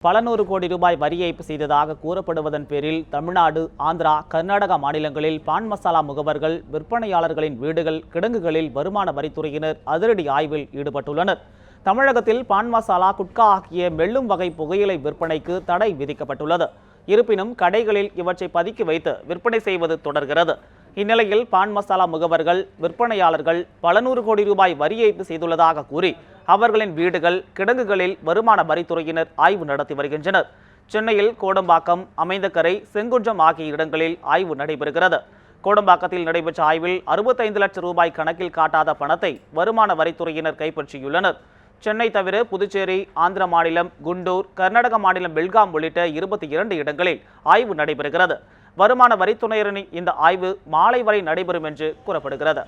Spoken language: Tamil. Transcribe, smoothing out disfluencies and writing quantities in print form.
பல நூறு கோடி ரூபாய் வரி ஏய்ப்பு செய்ததாக கூறப்படுவதன் பேரில் தமிழ்நாடு, ஆந்திரா, கர்நாடகா மாநிலங்களில் பான் மசாலா முகவர்கள், விற்பனையாளர்களின் வீடுகள், கிடங்குகளில் வருமான வரித்துறையினர் அதிரடி ஆய்வில் ஈடுபட்டுள்ளனர். தமிழகத்தில் பான் மசாலா, குட்கா ஆகிய மெல்லும் வகை புகையிலை விற்பனைக்கு தடை விதிக்கப்பட்டுள்ளது. இருப்பினும் கடைகளில் இவற்றை பதுக்கி வைத்து விற்பனை செய்வது தொடர்கிறது. இந்நிலையில் பான் மசாலா முகவர்கள், விற்பனையாளர்கள் பல நூறு கோடி ரூபாய் வரி ஏய்ப்பு செய்துள்ளதாக கூறி அவர்களின் வீடுகள், கிடங்குகளில் வருமான வரித்துறையினர் ஆய்வு நடத்தி வருகின்றனர். சென்னையில் கோடம்பாக்கம், அமைந்தகரை, செங்குன்றம் ஆகிய இடங்களில் ஆய்வு நடைபெறுகிறது. கோடம்பாக்கத்தில் நடைபெற்ற ஆய்வில் 65 லட்சம் ரூபாய் கணக்கில் காட்டாத பணத்தை வருமான வரித்துறையினர் கைப்பற்றியுள்ளனர். சென்னை தவிர புதுச்சேரி, ஆந்திர மாநிலம் குண்டூர், கர்நாடக மாநிலம் பெல்காம் உள்ளிட்ட 22 இடங்களில் ஆய்வு நடைபெறுகிறது. வருமான வரித்துறையினரின் இந்த ஆய்வு மாலை வரை நடைபெறும் என்று கூறப்படுகிறது.